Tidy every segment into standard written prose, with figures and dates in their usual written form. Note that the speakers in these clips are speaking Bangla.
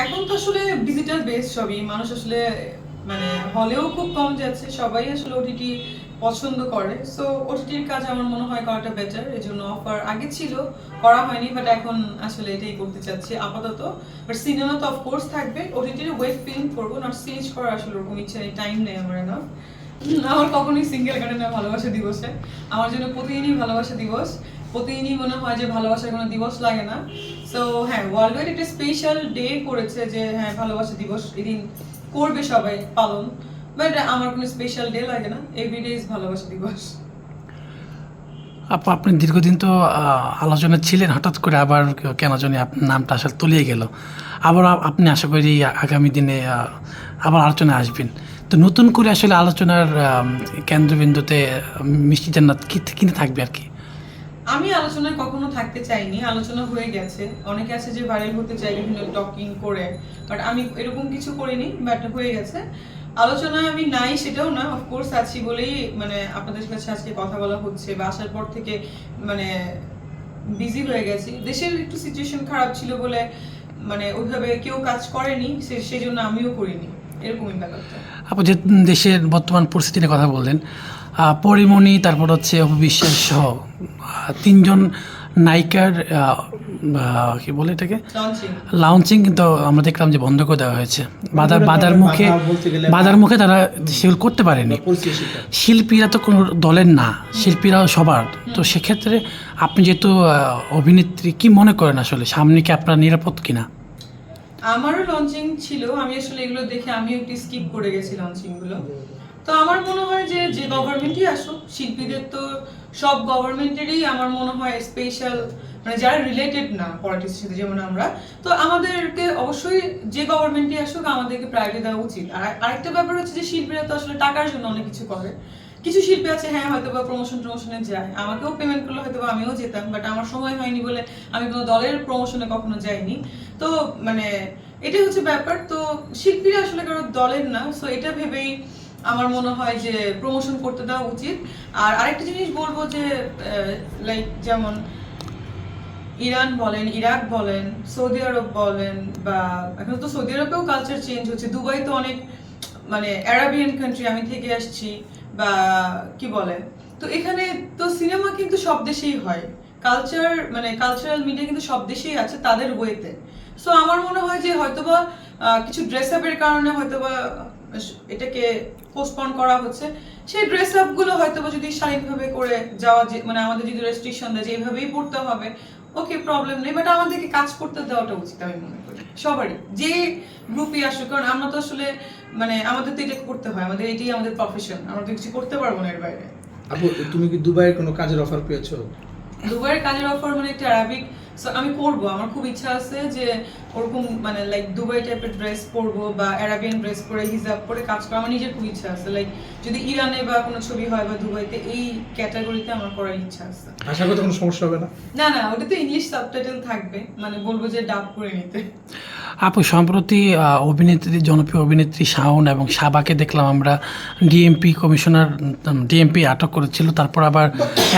এখন তো আসলে ডিজিটাল বেস সবই, মানুষ আসলে মানে হলেও খুব কম যাচ্ছে, সবাই আসলে ওটিটি পছন্দ করে। সো ওটিটির কাজ আমার মনে হয় করাটা বেটার, এই জন্য অফার আগে ছিল, করা হয়নি, বাট এখন আসলে এটাই করতে চাচ্ছি আপাতত। বাট সিনেমা তো অফকোর্স থাকবে, ওটিটির ওয়েব ফিল্ম করবো, নট সিরিজ করার আসলে ওরকম ইচ্ছা নেই, টাইম নেই আমার না। আমার কখনোই সিঙ্গেল কাটে না ভালোবাসা দিবসে, আমার জন্য প্রতিদিনই ভালোবাসা দিবস, প্রতিদিনই মনে হয় যে ভালোবাসার কোনো দিবস লাগে না। সো হ্যাঁ, ওয়ার্ল্ড ওয়াইড একটা স্পেশাল ডে করেছে যে হ্যাঁ ভালোবাসা দিবস এদিন করবে সবাই পালন, বাট আমার কোনো স্পেশাল ডে লাগে না, এভরিডে ইজ ভালোবাসা দিবস। আপনি দীর্ঘদিন তো আলোচনায় ছিলেন, হঠাৎ করে আবার কেন জানি আপনার নামটা আসলে তলিয়ে গেল। আবার আপনি আশা করি আগামী দিনে আবার আলোচনায় আসবেন। তো নতুন করে আসলে আলোচনার কেন্দ্রবিন্দুতে মিষ্টি জান্নাত কিনে থাকবে আর কি। আমি আলোচনায় কখনো থাকতে চাইনি, আলোচনা হয়ে গেছে। অনেকে আছে যে ভাইরাল হতে চাই বিভিন্ন টকিং করে, বাট আমি এরকম কিছু করিনি, বাট হয়ে গেছে। আলোচনায় আমি নাই সেটাও না, অফকোর্স আছি বলেই মানে আপনাদের কাছে আজকে কথা বলা হচ্ছে, বা আসার পর থেকে মানে বিজি হয়ে গেছি। দেশের একটু সিচুয়েশন খারাপ ছিল বলে মানে ওইভাবে কেউ কাজ করেনি, সেই জন্য আমিও করিনি, এরকমই ব্যাপারটা। আপনি যে দেশের বর্তমান পরিস্থিতি নিয়ে কথা বললেন, পরিমণি, তারপর হচ্ছে অপু বিশ্বাস সহ তিনজন নায়িকার কি বলে এটাকে লঞ্চিং কিন্তু আমরা দেখলাম যে বন্ধ করে দেওয়া হয়েছে। বাধার মুখে তারা সেগুলো করতে পারেনি। শিল্পীরা তো কোনো দলের না, শিল্পীরাও সবার। তো সেক্ষেত্রে আপনি যেহেতু অভিনেত্রী, কি মনে করেন আসলে সামনে কি আপনার নিরাপদ কিনা? আমারও লঞ্চিং ছিল, আমি আসলে এগুলো দেখে আমিও একটু স্কিপ করে গেছি লঞ্চিং গুলো। তো আমার মনে হয় যে যে গভর্নমেন্টই আসুক, শিল্পীদের তো সব গভর্নমেন্টেরই আমার মনে হয় স্পেশাল, মানে যারা রিলেটেড না পলিটিক্সের সাথে যেমন আমরা, তো আমাদেরকে অবশ্যই যে গভর্নমেন্টই আসুক আমাদেরকে প্রায়োরিটি দেওয়া উচিত। আর আরেকটা ব্যাপার হচ্ছে যে শিল্পীরা তো আসলে টাকার জন্য অনেক কিছু করে। কিছু শিল্পী আছে হ্যাঁ হয়তো বা প্রমোশনে যায়, আমাকেও পেমেন্ট করলে হয়তো বা আমিও যেতাম, বাট আমার সময় হয়নি বলে আমি কোনো দলের প্রমোশনে কখনো যাইনি। তো মানে এটাই হচ্ছে ব্যাপার। তো শিল্পীরা আসলে কারো দলের না, সো এটা ভেবেই আমার মনে হয় যে প্রমোশন করতে দেওয়া উচিত। আর আরেকটা জিনিস বলবো যে লাইক যেমন ইরান বলেন, ইরাক বলেন, সৌদি আরব বলেন, বা এখন তো সৌদি আরবেও কালচার চেঞ্জ হচ্ছে, দুবাই তো অনেক মানে অ্যারাবিয়ান কান্ট্রি, আমি থেকে আসছি, বা কি বলে, তো এখানে তো সিনেমা কিন্তু সব দেশেই হয়, কালচার মানে কালচারাল মিডিয়া কিন্তু সব দেশেই আছে তাদের ওয়েতে। সো আমার মনে হয় যে হয়তোবা কিছু ড্রেস আপের কারণে হয়তোবা এটাকে পোস্টপন করা হচ্ছে, সেই ড্রেস আপ গুলো হয়তোবা যদি শালীনভাবে করে যাওয়া, মানে আমাদের যদি রেস্ট্রিকশন দেয় যে এইভাবেই পড়তে হবে, ওকে প্রবলেম নেই, বাট আমাদেরকে কাজ করতে দেওয়াটা উচিত আমি মনে করি সবারই, যে গ্রুপই আসুক। কারণ আমরা তো আসলে মানে আমাদের তো এটা করতে হয়, আমাদের এটাই আমাদের প্রফেশন, আমরা তো কিছু করতে পারবো না এর বাইরে। আপু, তুমি কি দুবাইয়ের কোনো কাজের অফার পেয়েছো? দুবাইয়ের কাজের অফার মানে একটা অ্যারাবিক, সো আমি করবো, আমার খুব ইচ্ছা আছে যে ওরকম মানে লাইক দুবাই টাইপের ড্রেস পরবো বা অ্যারাবিয়ান ড্রেস পরে হিজাব পরে কাজ করা, আমার নিজের খুব ইচ্ছা আছে। লাইক যদি ইরানে বা কোনো ছবি হয় বা দুবাইতে, এই ক্যাটাগরিতে আমার করার ইচ্ছা আছে। আশা করতে কোনো সমস্যা হবে না? না না, ওটা তো ইংলিশ সাবটাইটেল থাকবে, মানে বলবো যে ডাব করে নিতে। আপু, সম্প্রতি জনপ্রিয় অভিনেত্রী শাওন এবং সাবাকে দেখলাম আমরা ডিএমপি আটক করেছিল, তারপর আবার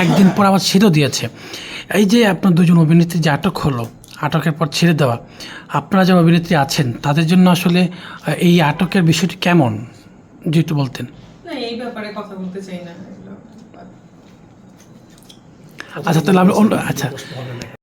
একদিন পর আবার ছেড়ে দিয়েছে। এই যে আপনার দুজন অভিনেত্রী যে আটক হলো, আটকের পর ছেড়ে দেওয়া, আপনারা যারা অভিনেত্রী আছেন তাদের জন্য আসলে এই আটকের বিষয়টি কেমন, যদি একটু বলতেন। না, এই ব্যাপারে কথা বলতে চাই না। আচ্ছা, তাহলে আমি